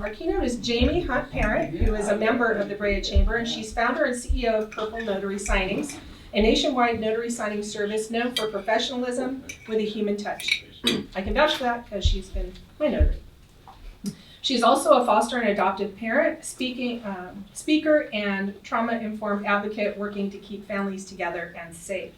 Our keynote is Jaime Hunt-Parrent, who is a member of the Brea Chamber, and she's founder and CEO of Purple Notary Signings, a nationwide notary signing service known for professionalism with a human touch. I can vouch for that because she's been my notary. She's also a foster and adoptive parent, speaker, and trauma-informed advocate working to keep families together and safe.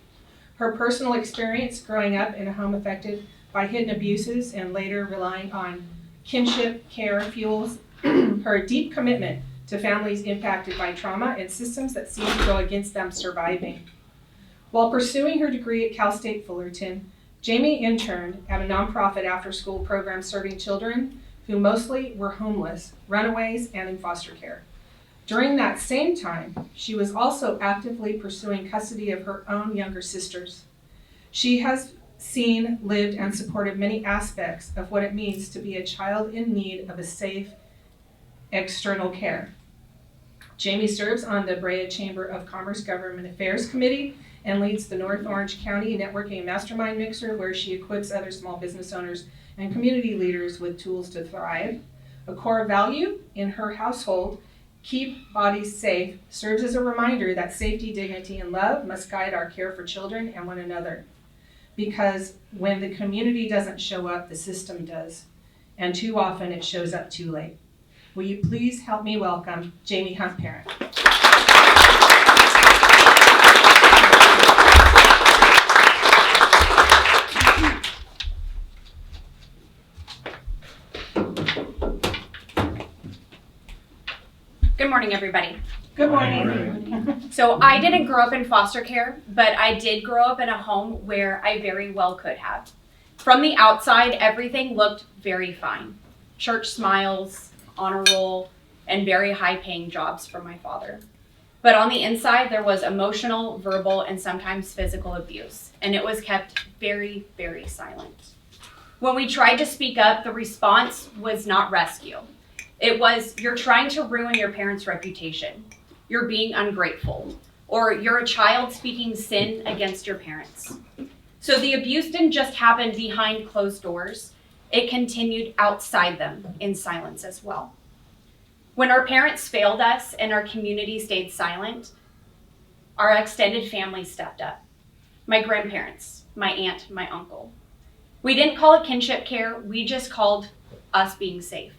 Her personal experience growing up in a home affected by hidden abuses and later relying on kinship care fuels her deep commitment to families impacted by trauma and systems that seem to go against them surviving. While pursuing her degree at Cal State Fullerton, Jaime interned at a nonprofit after-school program serving children who mostly were homeless, runaways, and in foster care. During that same time, she was also actively pursuing custody of her own younger sisters. She has seen, lived, and supported many aspects of what it means to be a child in need of a safe external care. Jaime serves on the Brea Chamber of Commerce Government Affairs Committee and leads the North Orange County Networking Mastermind Mixer, where she equips other small business owners and community leaders with tools to thrive. A core value in her household, keep bodies safe, serves as a reminder that safety, dignity, and love must guide our care for children and one another. Because when the community doesn't show up, the system does. And too often it shows up too late. Will you please help me welcome Jaime Hunt-Parrent. Good morning, everybody. Good morning. So I didn't grow up in foster care, but I did grow up in a home where I very well could have. From the outside, everything looked very fine. Church smiles, honor roll, and very high-paying jobs for my father. But on the inside, there was emotional, verbal, and sometimes physical abuse, and it was kept very, very silent. When we tried to speak up, the response was not rescue. It was, you're trying to ruin your parents' reputation. You're being ungrateful. Or you're a child speaking sin against your parents. So the abuse didn't just happen behind closed doors. It continued outside them in silence as well. When our parents failed us and our community stayed silent, our extended family stepped up. My grandparents, my aunt, my uncle. We didn't call it kinship care. We just called us being safe.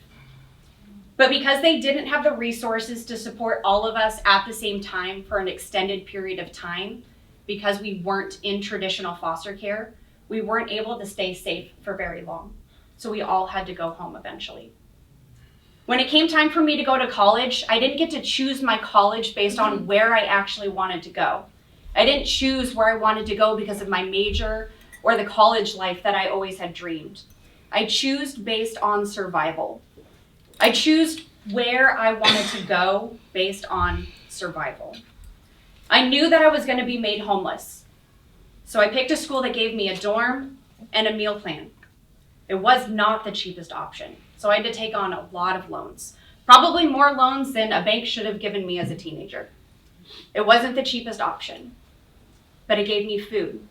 But because they didn't have the resources to support all of us at the same time for an extended period of time, because we weren't in traditional foster care, we weren't able to stay safe for very long. So we all had to go home eventually. When it came time for me to go to college, I didn't get to choose my college based on where I actually wanted to go. I didn't choose where I wanted to go because of my major or the college life that I always had dreamed. I chose based on survival. I chose where I wanted to go based on survival. I knew that I was going to be made homeless. So I picked a school that gave me a dorm and a meal plan. It was not the cheapest option. So I had to take on a lot of loans. Probably more loans than a bank should have given me as a teenager. It wasn't the cheapest option, but it gave me food.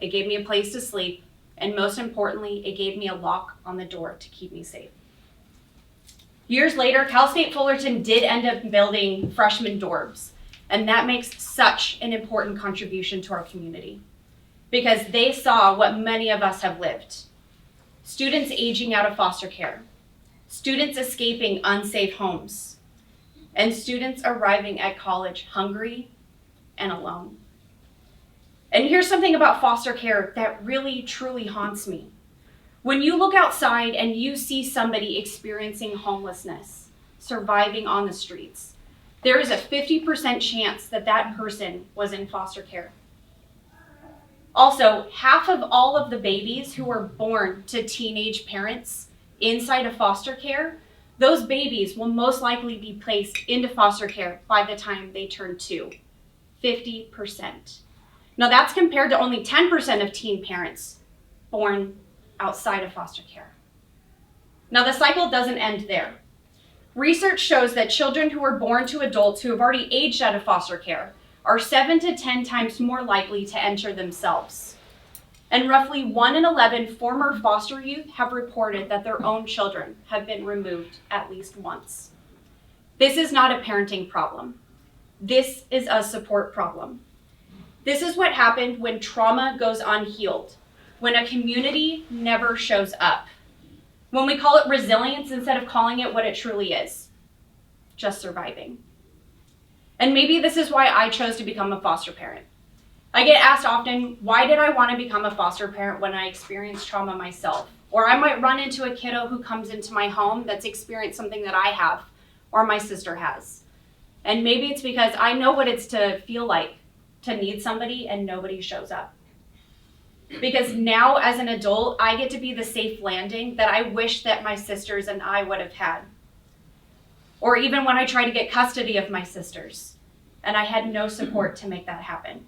It gave me a place to sleep. And most importantly, it gave me a lock on the door to keep me safe. Years later, Cal State Fullerton did end up building freshman dorms, and that makes such an important contribution to our community because they saw what many of us have lived. Students aging out of foster care, students escaping unsafe homes, and students arriving at college hungry and alone. And here's something about foster care that really, truly haunts me. When you look outside and you see somebody experiencing homelessness, surviving on the streets, there is a 50% chance that that person was in foster care. Also, half of all of the babies who were born to teenage parents inside of foster care, those babies will most likely be placed into foster care by the time they turn 2. 50%. Now that's compared to only 10% of teen parents born outside of foster care. Now the cycle doesn't end there. Research shows that children who are born to adults who have already aged out of foster care are 7 to 10 times more likely to enter themselves. And roughly 1 in 11 former foster youth have reported that their own children have been removed at least once. This is not a parenting problem. This is a support problem. This is what happened when trauma goes unhealed, when a community never shows up, when we call it resilience instead of calling it what it truly is, just surviving. And maybe this is why I chose to become a foster parent. I get asked often, why did I want to become a foster parent when I experienced trauma myself? Or I might run into a kiddo who comes into my home that's experienced something that I have or my sister has. And maybe it's because I know what it's to feel like to need somebody and nobody shows up. Because now as an adult, I get to be the safe landing that I wish that my sisters and I would have had. Or even when I try to get custody of my sisters and I had no support to make that happen.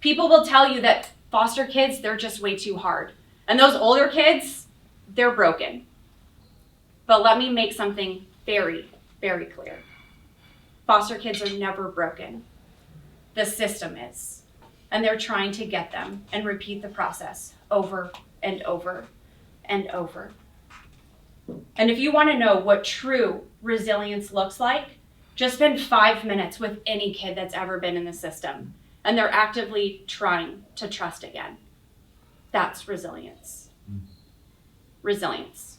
People will tell you that foster kids, they're just way too hard. And those older kids, they're broken. But let me make something very, very clear. Foster kids are never broken. The system is. And they're trying to get them and repeat the process over and over and over. And if you want to know what true resilience looks like, just spend 5 minutes with any kid that's ever been in the system. And they're actively trying to trust again. That's resilience. Resilience.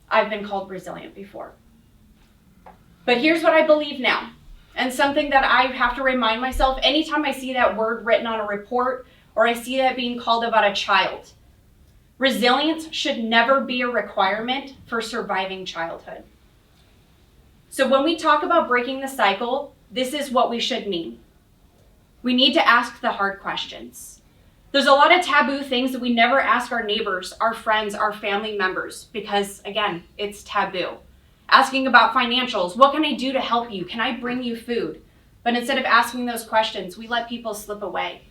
I've been called resilient before. But here's what I believe now, and something that I have to remind myself anytime I see that word written on a report or I see that being called about a child. Resilience should never be a requirement for surviving childhood. So when we talk about breaking the cycle, this is what we should mean. We need to ask the hard questions. There's a lot of taboo things that we never ask our neighbors, our friends, our family members, because again, it's taboo. Asking about financials, what can I do to help you? Can I bring you food? But instead of asking those questions, we let people slip away.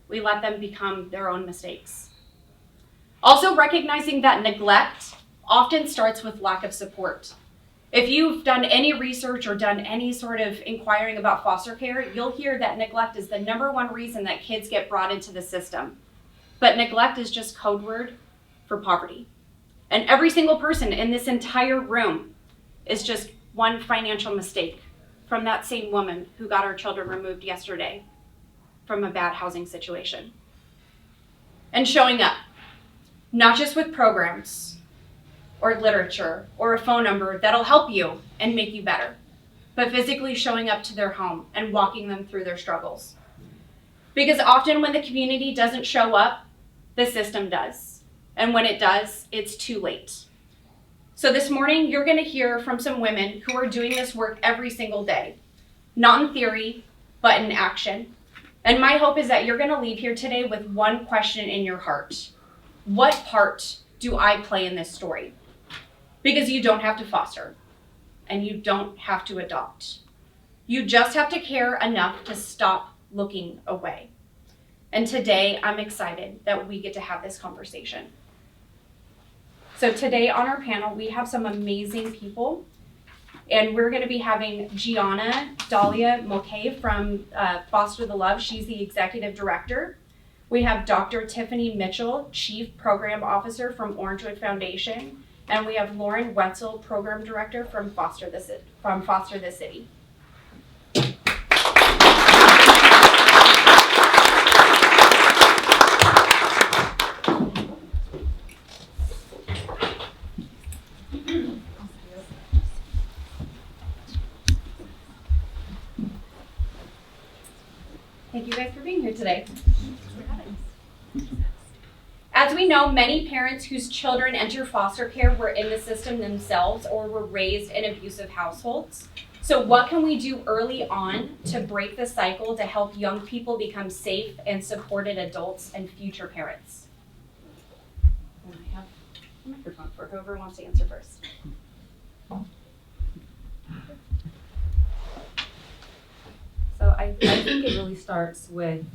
We let them become their own mistakes. Also recognizing that neglect often starts with lack of support. If you've done any research or done any sort of inquiring about foster care, you'll hear that neglect is the #1 reason that kids get brought into the system. But neglect is just code word for poverty. And every single person in this entire room is just one financial mistake from that same woman who got her children removed yesterday from a bad housing situation. And showing up, not just with programs, or literature, or a phone number that'll help you and make you better, but physically showing up to their home and walking them through their struggles. Because often when the community doesn't show up, the system does. And when it does, it's too late. So this morning, you're gonna hear from some women who are doing this work every single day, not in theory, but in action. And my hope is that you're gonna leave here today with one question in your heart. What part do I play in this story? Because you don't have to foster, and you don't have to adopt. You just have to care enough to stop looking away. And today, I'm excited that we get to have this conversation. So today on our panel, we have some amazing people, and we're gonna be having Gianna, Dahlia, Mulkay from Foster the Love. She's the executive director. We have Dr. Tiffany Mitchell, Chief Program Officer from Orangewood Foundation. And we have Lauren Wetzel, Program Director from Foster the City. Thank you guys for being here today. As we know, many parents whose children enter foster care were in the system themselves or were raised in abusive households. So what can we do early on to break the cycle to help young people become safe and supported adults and future parents? And I have a microphone for whoever wants to answer first. So I think it really starts with,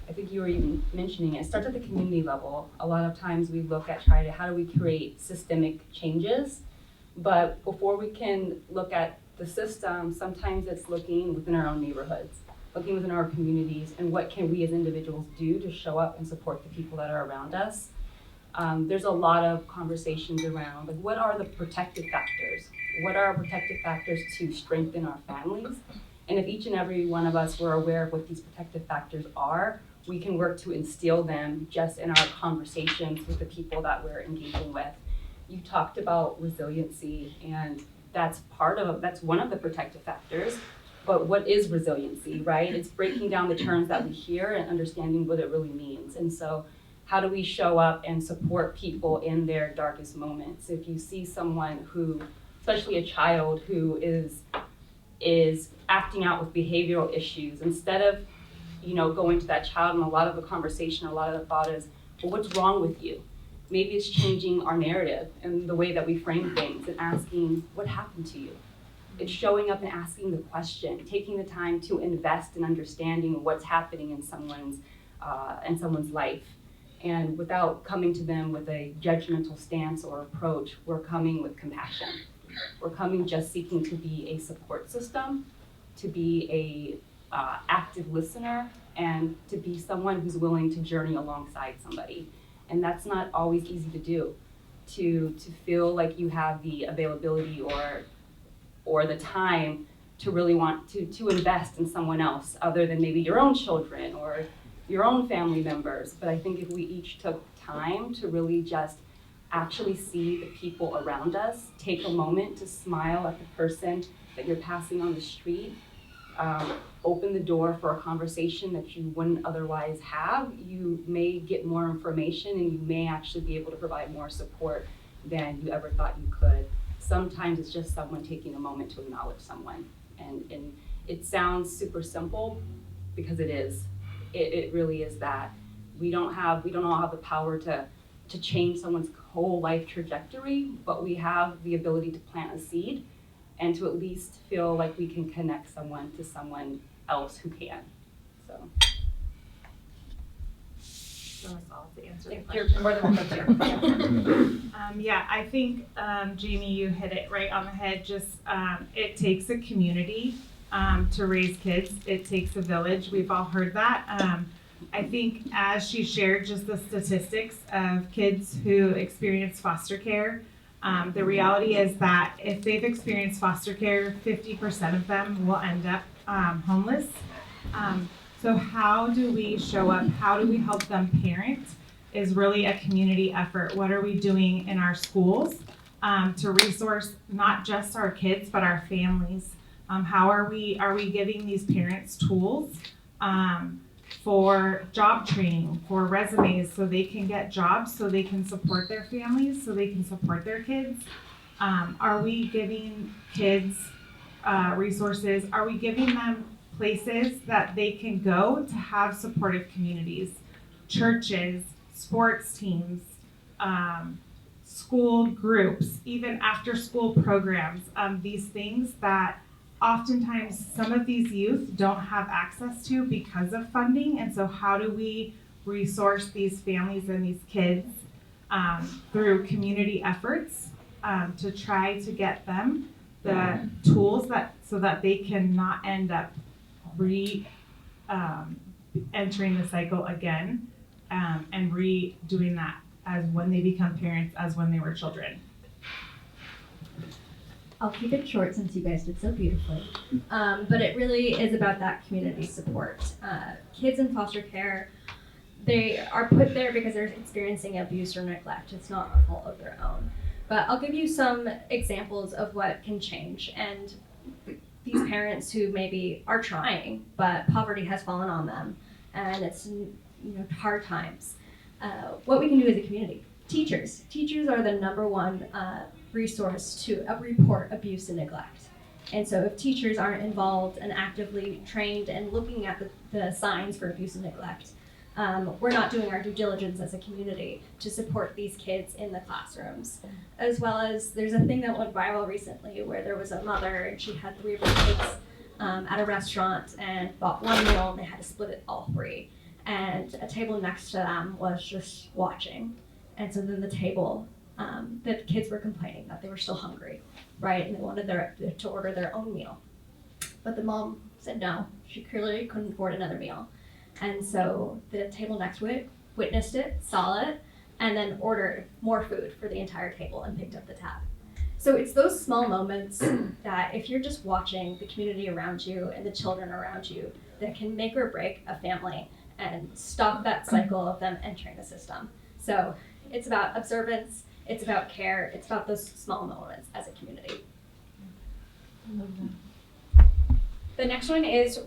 I think you were even mentioning it starts at the community level. A lot of times we look at how do we create systemic changes, but before we can look at the system, sometimes it's looking within our own neighborhoods. looking within our communities, and what can we as individuals do to show up and support the people that are around us. There's a lot of conversations around, like, what are the protective factors? What are our protective factors to strengthen our families? And if each and every one of us were aware of what these protective factors are, we can work to instill them just in our conversations with the people that we're engaging with. You talked about resiliency, and that's one of the protective factors. But what is resiliency, right? It's breaking down the terms that we hear and understanding what it really means. And so how do we show up and support people in their darkest moments? If you see someone who, especially a child who is acting out with behavioral issues, instead of, going to that child, and a lot of the conversation, a lot of the thought is, well, what's wrong with you? Maybe it's changing our narrative and the way that we frame things and asking, what happened to you? It's showing up and asking the question, taking the time to invest in understanding what's happening in someone's life. And without coming to them with a judgmental stance or approach, we're coming with compassion. We're coming just seeking to be a support system, to be a active listener, and to be someone who's willing to journey alongside somebody. And that's not always easy to do, to feel like you have the availability or the time to really want to invest in someone else other than maybe your own children or your own family members. But I think if we each took time to really just actually see the people around us, take a moment to smile at the person that you're passing on the street, open the door for a conversation that you wouldn't otherwise have, you may get more information and you may actually be able to provide more support than you ever thought you could. Sometimes it's just someone taking a moment to acknowledge someone. And it sounds super simple because it is. It really is that. We don't all have the power to change someone's whole life trajectory, but we have the ability to plant a seed and to at least feel like we can connect someone to someone else who can. So. Us all to answer the You're question. more than welcome to. Yeah, I think Jamie, you hit it right on the head. Just it takes a community to raise kids. It takes a village. We've all heard that. I think as she shared just the statistics of kids who experience foster care, the reality is that if they've experienced foster care, 50% of them will end up homeless. So how do we show up? How do we help them parent is really a community effort. What are we doing in our schools to resource not just our kids, but our families? How are we giving these parents tools for job training, for resumes, so they can get jobs, so they can support their families, so they can support their kids? Are we giving kids resources? Are we giving them places that they can go to have supportive communities, churches, sports teams, school groups, even after school programs, these things that oftentimes some of these youth don't have access to because of funding. And so how do we resource these families and these kids through community efforts to try to get them the tools so that they can not end up entering the cycle again, and redoing that as when they become parents as when they were children. I'll keep it short since you guys did so beautifully. But it really is about that community support. Kids in foster care, they are put there because they're experiencing abuse or neglect. It's not a fault of their own. But I'll give you some examples of what can change. And these parents who maybe are trying, but poverty has fallen on them, and it's hard times. What we can do as a community. Teachers are the number one resource to report abuse and neglect. And so if teachers aren't involved and actively trained and looking at the signs for abuse and neglect, we're not doing our due diligence as a community to support these kids in the classrooms. As well as there's a thing that went viral recently where there was a mother and she had 3 of her kids at a restaurant and bought one meal and they had to split it all 3. And a table next to them was just watching. And so then the kids were complaining that they were still hungry, right? And they wanted to order their own meal. But the mom said no. She clearly couldn't afford another meal. And so the table next to it witnessed it, saw it, and then ordered more food for the entire table and picked up the tab. So it's those small moments that if you're just watching the community around you and the children around you that can make or break a family and stop that cycle of them entering the system. So it's about observance, it's about care, it's about those small moments as a community. The next one is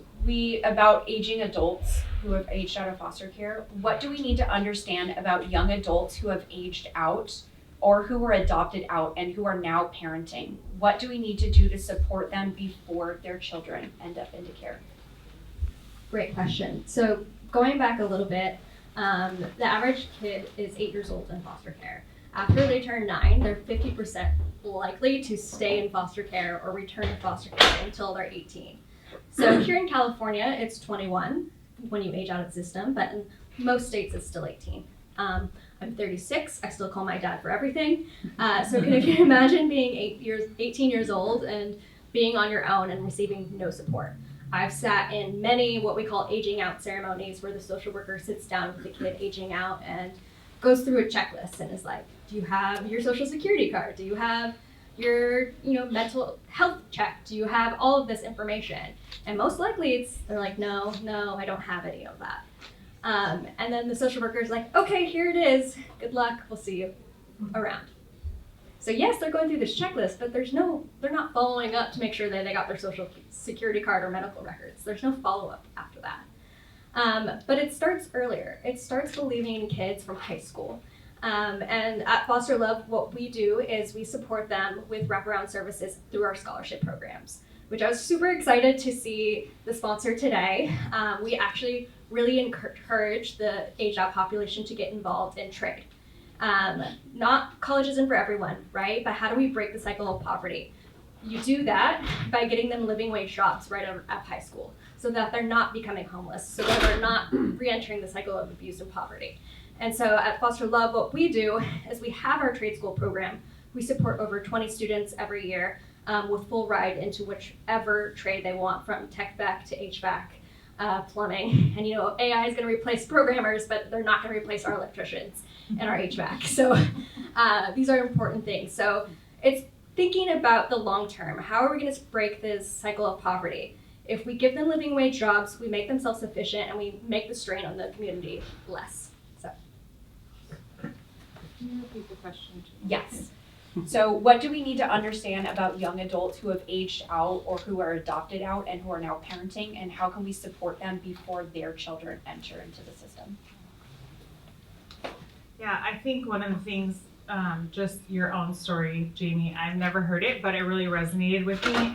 about aging adults who have aged out of foster care. What do we need to understand about young adults who have aged out or who were adopted out and who are now parenting? What do we need to do to support them before their children end up into care? Great question. So going back a little bit, the average kid is 8 years old in foster care. After they turn 9, they're 50% likely to stay in foster care or return to foster care until they're 18. So here in California, it's 21 when you age out of the system, but in most states it's still 18. I'm 36, I still call my dad for everything. So if you imagine being 18 years old and being on your own and receiving no support. I've sat in many what we call aging out ceremonies where the social worker sits down with the kid aging out and goes through a checklist and is like, do you have your social security card? Do you have your mental health check? Do you have all of this information? And most likely they're like, no, I don't have any of that. And then the social worker is like, okay, here it is. Good luck. We'll see you around. So yes, they're going through this checklist, but they're not following up to make sure that they got their social security card or medical records. There's no follow-up after that. But it starts earlier. It starts believing in kids from high school. And at Foster Love, what we do is we support them with wraparound services through our scholarship programs, which I was super excited to see the sponsor today. We actually really encourage the aged out population to get involved in trade. Not college isn't for everyone, right? But how do we break the cycle of poverty? You do that by getting them living wage jobs right out of high school so that they're not becoming homeless, so that they're not re-entering the cycle of abuse and poverty. And so at Foster Love, what we do is we have our trade school program. We support over 20 students every year with full ride into whichever trade they want, from tech back to HVAC, plumbing. And AI is going to replace programmers, but they're not going to replace our electricians and our HVAC. So these are important things. So it's thinking about the long term. How are we going to break this cycle of poverty? If we give them living wage jobs, we make them self-sufficient, and we make the strain on the community less. So. Can you repeat the question? Yes. So what do we need to understand about young adults who have aged out or who are adopted out and who are now parenting, and how can we support them before their children enter into the system? Yeah, I think one of the things, just your own story, Jamie, I've never heard it, but it really resonated with me,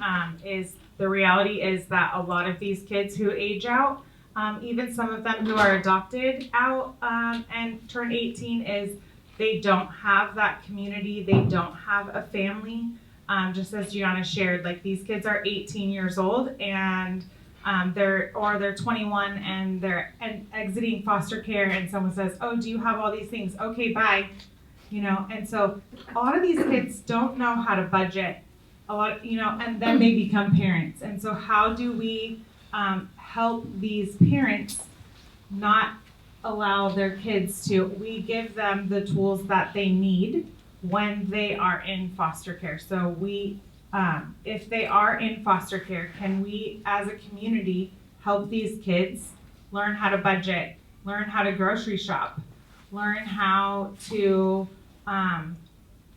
is the reality is that a lot of these kids who age out, even some of them who are adopted out and turn 18, is they don't have that community, they don't have a family. Just as Gianna shared, like these kids are 18 years old and they're 21 and they're exiting foster care, and someone says, oh, do you have all these things? Okay, bye. And so a lot of these kids don't know how to budget and then they become parents. And so how do we help these parents not allow their kids to, we give them the tools that they need when they are in foster care. So we, if they are in foster care, can we as a community help these kids learn how to budget, learn how to grocery shop, learn how to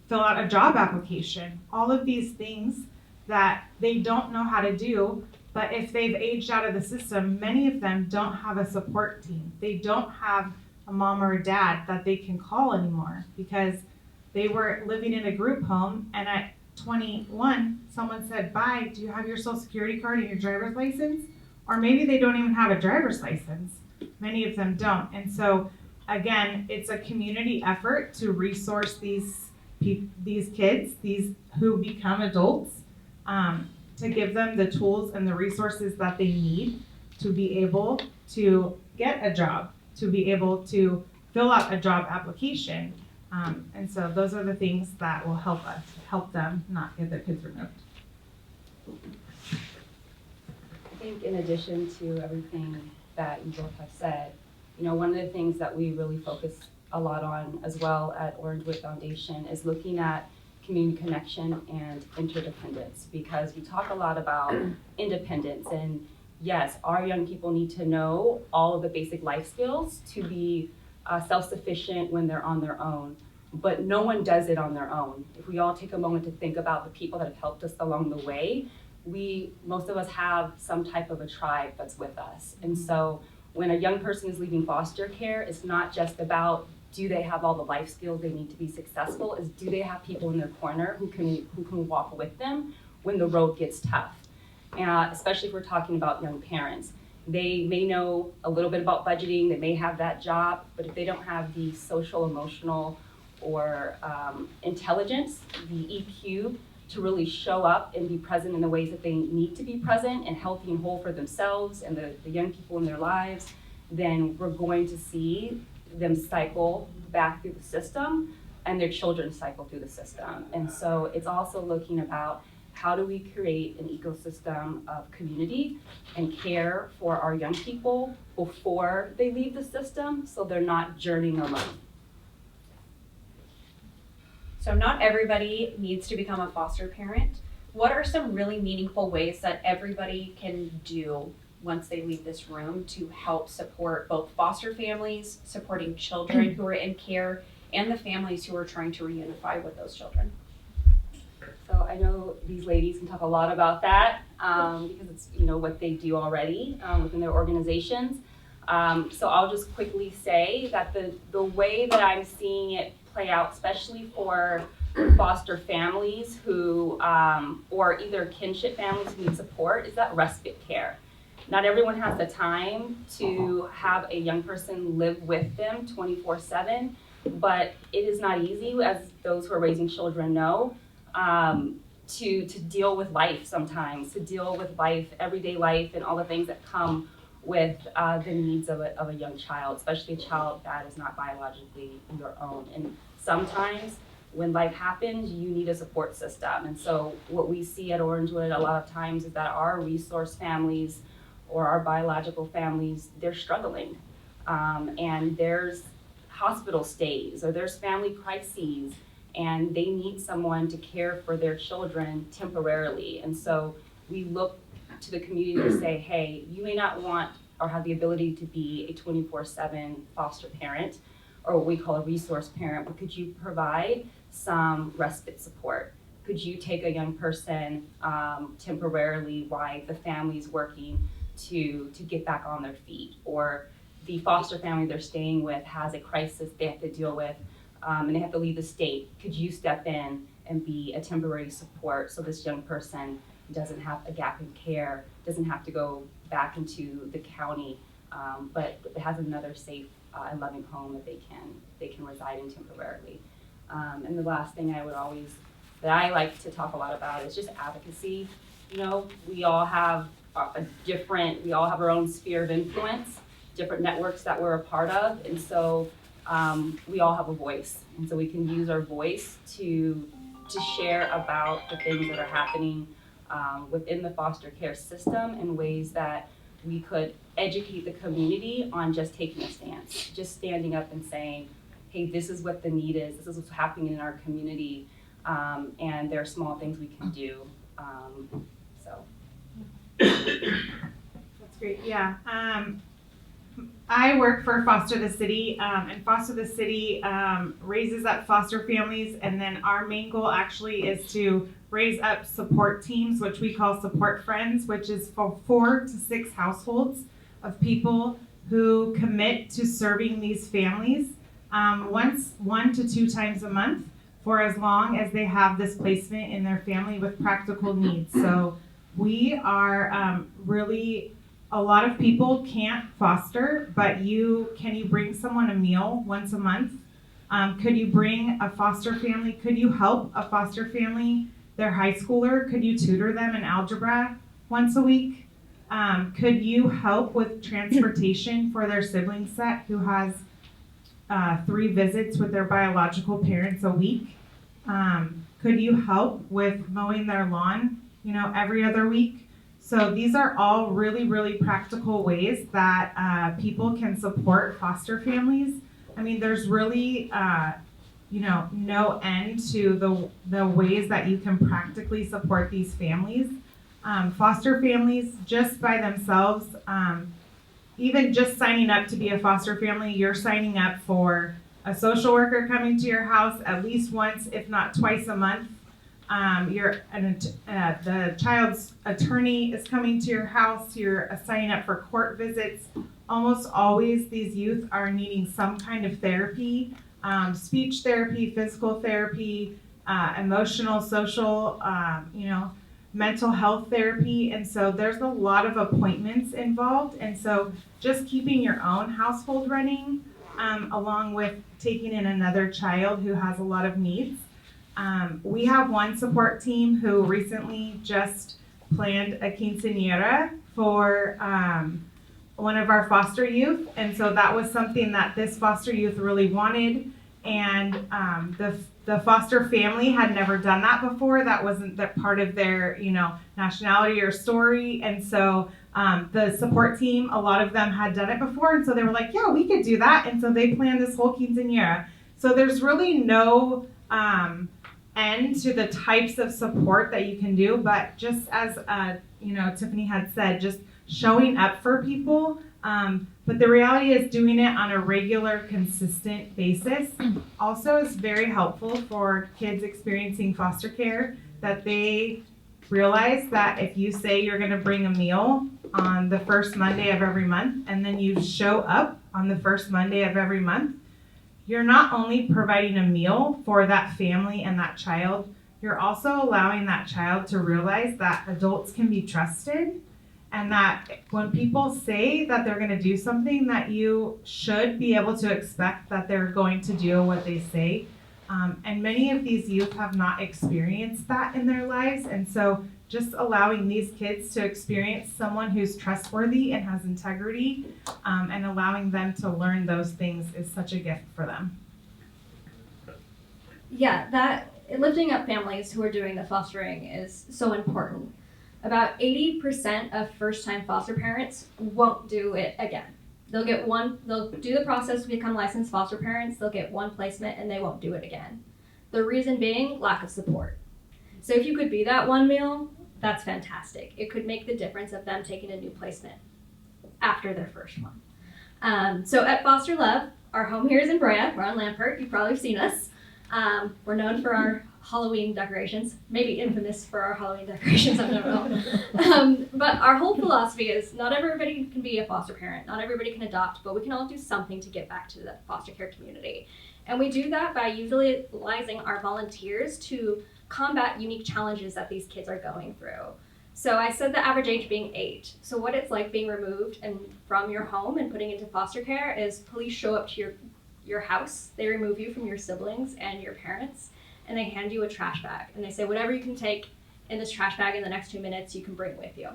fill out a job application, all of these things that they don't know how to do. But if they've aged out of the system, many of them don't have a support team. They don't have a mom or a dad that they can call anymore because they were living in a group home, and at 21, someone said, bye, do you have your social security card and your driver's license? Or maybe they don't even have a driver's license. Many of them don't. And so again, it's a community effort to resource these kids, these who become adults, to give them the tools and the resources that they need to be able to get a job, to be able to fill out a job application. And so those are the things that will help them not get their kids removed. think in addition to everything that you both have said, one of the things that we really focus a lot on as well at Orangewood Foundation is looking at community connection and interdependence, because we talk a lot about independence, and yes, our young people need to know all of the basic life skills to be self-sufficient when they're on their own, but no one does it on their own. If we all take a moment to think about the people that have helped us along the way, most of us have some type of a tribe that's with us. And so when a young person is leaving foster care, it's not just about do they have all the life skills they need to be successful, is do they have people in their corner who can walk with them when the road gets tough. Especially if we're talking about young parents. They may know a little bit about budgeting, they may have that job, but if they don't have the social, emotional, or intelligence, the EQ, to really show up and be present in the ways that they need to be present and healthy and whole for themselves and the young people in their lives, then we're going to see them cycle back through the system and their children cycle through the system. And so it's also looking about how do we create an ecosystem of community and care for our young people before they leave the system so they're not journeying alone. So not everybody needs to become a foster parent. What are some really meaningful ways that everybody can do once they leave this room to help support both foster families, supporting children who are in care, and the families who are trying to reunify with those children? So I know these ladies can talk a lot about that because it's what they do already within their organizations. So I'll just quickly say that the way that I'm seeing it play out, especially for foster families who, or either kinship families who need support, is that respite care. Not everyone has the time to have a young person live with them 24/7, but it is not easy, as those who are raising children know, to deal with life sometimes, to deal with life, everyday life, and all the things that come with the needs of a young child, especially a child that is not biologically your own. And sometimes when life happens, you need a support system. And so what we see at Orangewood a lot of times is that our resource families or our biological families, they're struggling. And there's hospital stays or there's family crises, and they need someone to care for their children temporarily. And so we look to the community to say, hey, you may not want or have the ability to be a 24/7 foster parent or what we call a resource parent, but could you provide some respite support? Could you take a young person temporarily while the family's working to get back on their feet? Or the foster family they're staying with has a crisis they have to deal with and they have to leave the state. Could you step in and be a temporary support so this young person doesn't have a gap in care, doesn't have to go back into the county, but has another safe and loving home that they can reside in temporarily. And the last thing that I like to talk a lot about is just advocacy. We all have we all have our own sphere of influence, different networks that we're a part of, and so we all have a voice, and so we can use our voice to share about the things that are happening within the foster care system in ways that we could educate the community on just taking a stance, just standing up and saying, hey, this is what the need is, this is what's happening in our community, and there are small things we can do. That's great. Yeah. I work for Foster the City, and Foster the City raises up foster families, and then our main goal actually is to raise up support teams, which we call support friends, which is for 4 to 6 households of people who commit to serving these families 1 to 2 times a month for as long as they have this placement in their family with practical needs. So we are really, a lot of people can't foster, but can you bring someone a meal once a month? Could you bring a foster family? Could you help a foster family, their high schooler? Could you tutor them in algebra once a week? Could you help with transportation for their sibling set who has 3 visits with their biological parents a week? Could you help with mowing their lawn, every other week? So these are all really, really practical ways that people can support foster families. I mean, there's really, no end to the ways that you can practically support these families. Foster families, just by themselves, even just signing up to be a foster family, you're signing up for a social worker coming to your house at least once, if not twice a month. The child's attorney is coming to your house. You're signing up for court visits. Almost always these youth are needing some kind of therapy, speech therapy, physical therapy, emotional, social, mental health therapy. And so there's a lot of appointments involved. And so just keeping your own household running, along with taking in another child who has a lot of needs. We have one support team who recently just planned a quinceañera for one of our foster youth. And so that was something that this foster youth really wanted. And the foster family had never done that before. That wasn't that part of their, nationality or story. And so the support team, a lot of them had done it before. And so they were like, yeah, we could do that. And so they planned this whole quinceañera. So there's really no end to the types of support that you can do. But just as, Tiffany had said, just showing up for people. But the reality is doing it on a regular, consistent basis also is very helpful for kids experiencing foster care, that they realize that if you say you're going to bring a meal on the first Monday of every month, and then you show up on the first Monday of every month, you're not only providing a meal for that family and that child, you're also allowing that child to realize that adults can be trusted, and that when people say that they're going to do something, that you should be able to expect that they're going to do what they say. And many of these youth have not experienced that in their lives. And so just allowing these kids to experience someone who's trustworthy and has integrity, and allowing them to learn those things is such a gift for them. Yeah, that lifting up families who are doing the fostering is so important. About 80% of first-time foster parents won't do it again. They'll do the process to become licensed foster parents, they'll get one placement, and they won't do it again. The reason being lack of support. So if you could be that one meal, that's fantastic. It could make the difference of them taking a new placement after their first one. So at Foster Love, our home here is in Brea. We're on Lampert. You've probably seen us. We're known for our Halloween decorations, maybe infamous for our Halloween decorations, I don't know. But our whole philosophy is not everybody can be a foster parent, not everybody can adopt, but we can all do something to get back to the foster care community. And we do that by utilizing our volunteers to combat unique challenges that these kids are going through. So I said the average age being 8. So what it's like being removed from your home and putting into foster care is police show up to your house, they remove you from your siblings and your parents, and they hand you a trash bag. And they say, whatever you can take in this trash bag in the next 2 minutes, you can bring with you.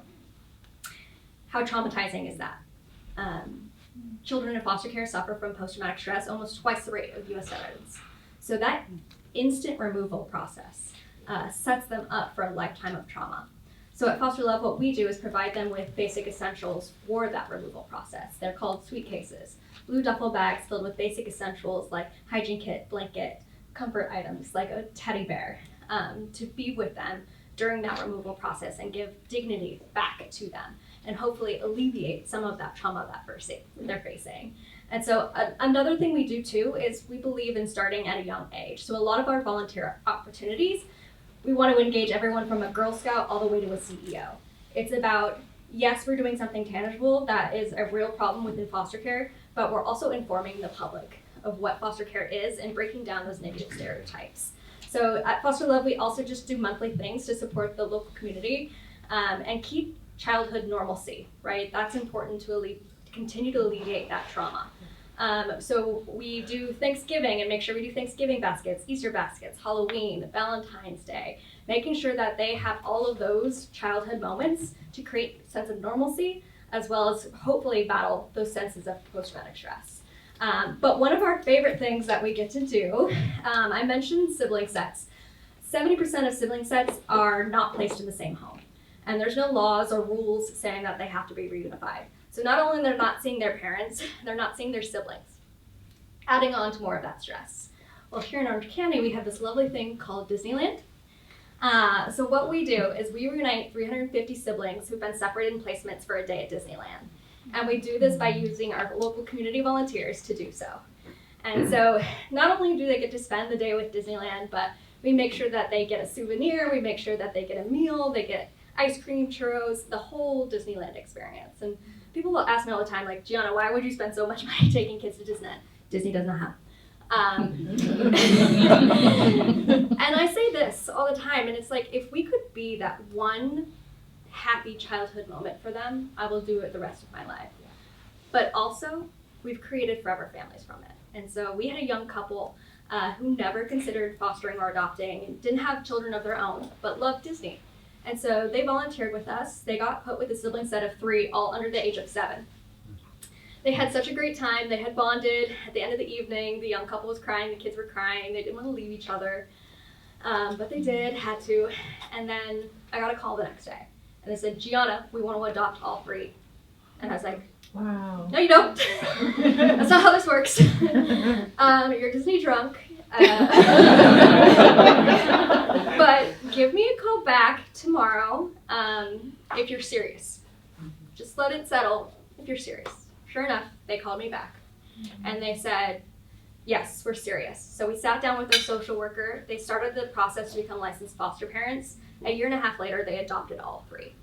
How traumatizing is that? Children in foster care suffer from post-traumatic stress almost twice the rate of US veterans. So that instant removal process sets them up for a lifetime of trauma. So at Foster Love, what we do is provide them with basic essentials for that removal process. They're called sweet cases, blue duffel bags filled with basic essentials like hygiene kit, blanket, comfort items like a teddy bear, to be with them during that removal process and give dignity back to them and hopefully alleviate some of that trauma that they're facing. And so another thing we do too is we believe in starting at a young age. So a lot of our volunteer opportunities, we want to engage everyone from a Girl Scout all the way to a CEO. It's about, yes, we're doing something tangible that is a real problem within foster care, but we're also informing the public of what foster care is and breaking down those negative stereotypes. So at Foster Love, we also just do monthly things to support the local community and keep childhood normalcy, right? That's important to continue to alleviate that trauma. So we do Thanksgiving and make sure we do Thanksgiving baskets, Easter baskets, Halloween, Valentine's Day, making sure that they have all of those childhood moments to create a sense of normalcy, as well as hopefully battle those senses of post-traumatic stress. But one of our favorite things that we get to do, I mentioned sibling sets. 70% of sibling sets are not placed in the same home. And there's no laws or rules saying that they have to be reunified. So not only they're not seeing their parents, they're not seeing their siblings, adding on to more of that stress. Well, here in Orange County, we have this lovely thing called Disneyland. So what we do is we reunite 350 siblings who've been separated in placements for a day at Disneyland. And we do this by using our local community volunteers to do so. And so not only do they get to spend the day with Disneyland, but we make sure that they get a souvenir, we make sure that they get a meal, they get ice cream, churros, the whole Disneyland experience. And people will ask me all the time, like, Gianna, why would you spend so much money taking kids to Disneyland? Disney does not have. And I say this all the time, and it's like, if we could be that one happy childhood moment for them, I will do it the rest of my life. But also, we've created forever families from it. And so we had a young couple who never considered fostering or adopting and didn't have children of their own, but loved Disney. And so they volunteered with us. They got put with a sibling set of 3, all under the age of 7. They had such a great time. They had bonded. At the end of the evening, the young couple was crying, the kids were crying. They didn't want to leave each other, but they did, had to. And then I got a call the next day. And they said, Gianna, we want to adopt all 3. And I was like, Wow. no, you don't. That's not how this works. You're Disney drunk. But give me a call back tomorrow if you're serious. Just let it settle if you're serious. Sure enough, they called me back. And they said, yes, we're serious. So we sat down with their social worker. They started the process to become licensed foster parents. A year and a half later, they adopted all 3.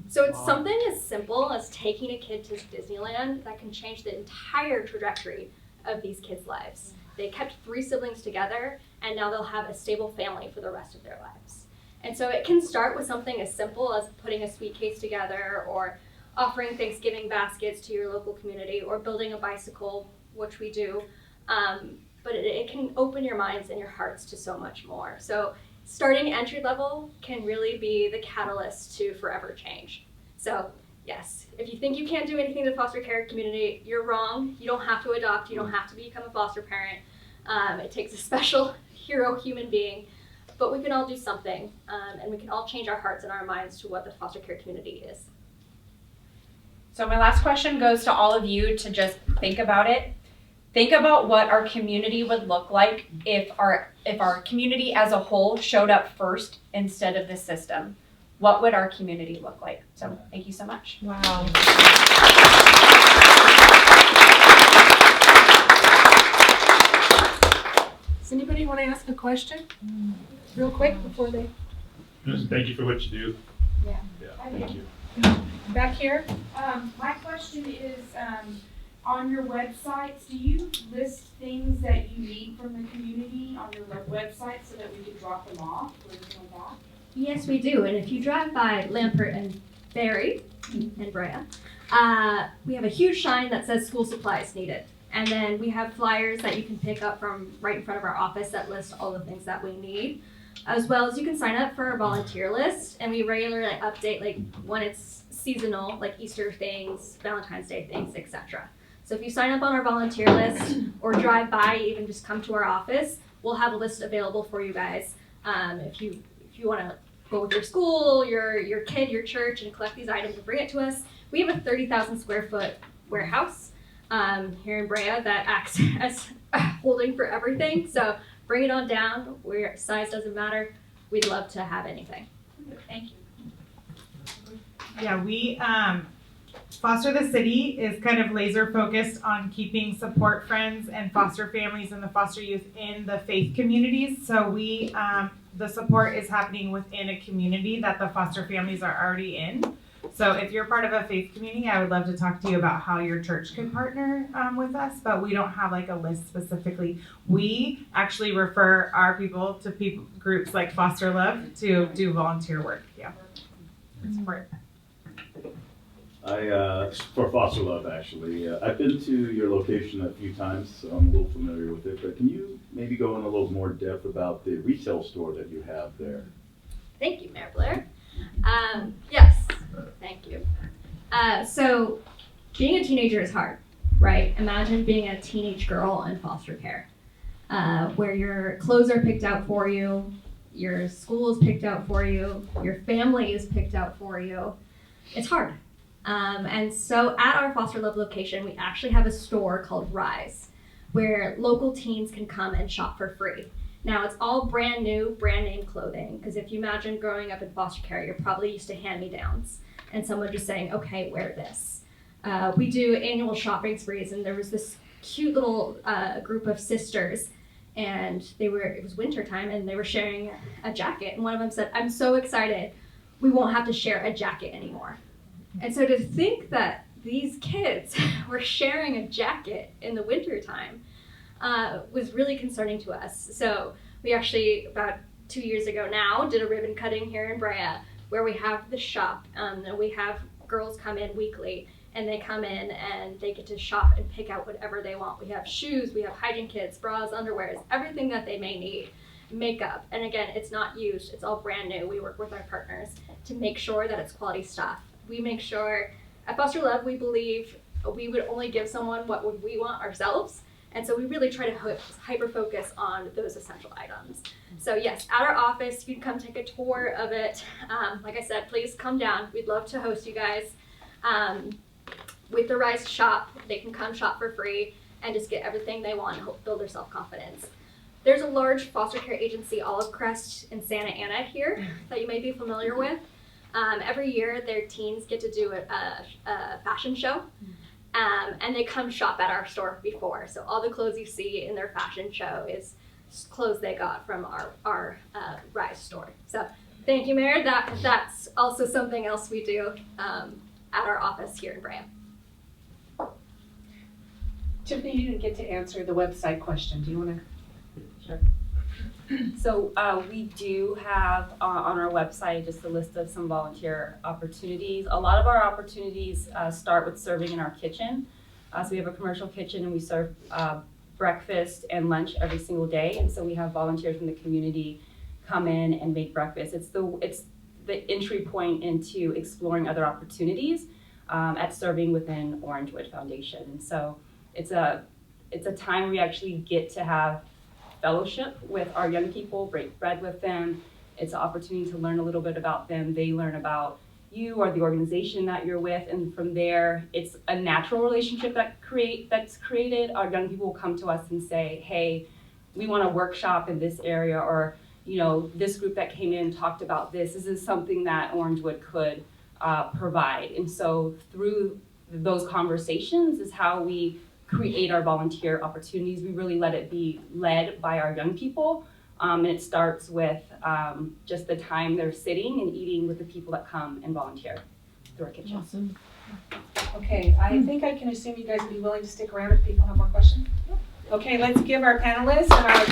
So it's something as simple as taking a kid to Disneyland that can change the entire trajectory of these kids' lives. They kept 3 siblings together, and now they'll have a stable family for the rest of their lives. And so it can start with something as simple as putting a sweet case together, or offering Thanksgiving baskets to your local community, or building a bicycle, which we do. But it can open your minds and your hearts to so much more. So starting entry level can really be the catalyst to forever change. So yes, if you think you can't do anything in the foster care community, you're wrong. You don't have to adopt. You don't have to become a foster parent. It takes a special hero human being, but we can all do something, and we can all change our hearts and our minds to what the foster care community is. So my last question goes to all of you to just think about it. Think about what our community would look like if our community as a whole showed up first instead of the system. What would our community look like? So thank you so much. Wow. Does anybody want to ask a question? Real quick before they... Just thank you for what you do. Yeah. Thank you. Back here? My question is, on your websites, do you list things that you need from the community on your website so that we can drop them off or anything like that? Yes, we do. And if you drive by Lampert and Berry and Brea, we have a huge sign that says school supplies needed. And then we have flyers that you can pick up from right in front of our office that list all the things that we need. As well as you can sign up for our volunteer list, and we regularly update like when it's seasonal, like Easter things, Valentine's Day things, etc. So if you sign up on our volunteer list or drive by, even just come to our office, we'll have a list available for you guys. If you want to go with your school, your kid, your church, and collect these items and bring it to us, we have a 30,000 square foot warehouse here in Brea that acts as holding for everything. So bring it on down. Size doesn't matter. We'd love to have anything. Thank you. Yeah, we Foster the City is kind of laser focused on keeping support friends and foster families and the foster youth in the faith communities. So we the support is happening within a community that the foster families are already in. So if you're part of a faith community, I would love to talk to you about how your church could partner with us, but we don't have like a list specifically. We actually refer our people to groups like Foster Love to do volunteer work. Yeah. Support. For Foster Love, actually. I've been to your location a few times, so I'm a little familiar with it, but can you maybe go in a little more depth about the retail store that you have there? Thank you, Mayor Blair. Yes, thank you. So being a teenager is hard, right? Imagine being a teenage girl in foster care, where your clothes are picked out for you, your school is picked out for you, your family is picked out for you. It's hard. And so at our Foster Love location, we actually have a store called Rise, where local teens can come and shop for free. Now, it's all brand new, brand name clothing, because if you imagine growing up in foster care, you're probably used to hand-me-downs, and someone just saying, okay, wear this. We do annual shopping sprees, and there was this cute little group of sisters, and it was winter time, and they were sharing a jacket, and one of them said, I'm so excited, we won't have to share a jacket anymore. And so to think that these kids were sharing a jacket in the winter time was really concerning to us. So we actually, about 2 years ago now, did a ribbon cutting here in Brea, where we have the shop, and we have girls come in weekly, and they come in and they get to shop and pick out whatever they want. We have shoes, we have hygiene kits, bras, underwears, everything that they may need. Makeup, and again, it's not used, it's all brand new. We work with our partners to make sure that it's quality stuff. We make sure, at Foster Love, we believe we would only give someone what would we want ourselves, and so we really try to hyper-focus on those essential items. So yes, at our office, you can come take a tour of it. Like I said, please come down. We'd love to host you guys. With the Rise shop, they can come shop for free and just get everything they want and help build their self-confidence. There's a large foster care agency, Olive Crest in Santa Ana here, that you may be familiar with. Every year, their teens get to do a fashion show, and they come shop at our store before. So all the clothes you see in their fashion show is clothes they got from our Rise store. So thank you, Mayor. That's also something else we do at our office here in Brea. Tiffany, you didn't get to answer the website question. Do you want to? Sure. So we do have on our website just a list of some volunteer opportunities. A lot of our opportunities start with serving in our kitchen. So we have a commercial kitchen, and we serve breakfast and lunch every single day. And so we have volunteers from the community come in and make breakfast. It's the entry point into exploring other opportunities at serving within Orangewood Foundation. And so it's a time we actually get to have fellowship with our young people, break bread with them. It's an opportunity to learn a little bit about them. They learn about you or the organization that you're with, and from there, it's a natural relationship that's created. Our young people will come to us and say, hey, we want to workshop in this area, or this group that came in talked about this. This is something that Orangewood could provide. And so through those conversations is how we create our volunteer opportunities. We really let it be led by our young people. And it starts with just the time they're sitting and eating with the people that come and volunteer through our kitchen. Awesome. Okay, I think I can assume you guys would be willing to stick around if people have more questions. Okay, let's give our panelists and our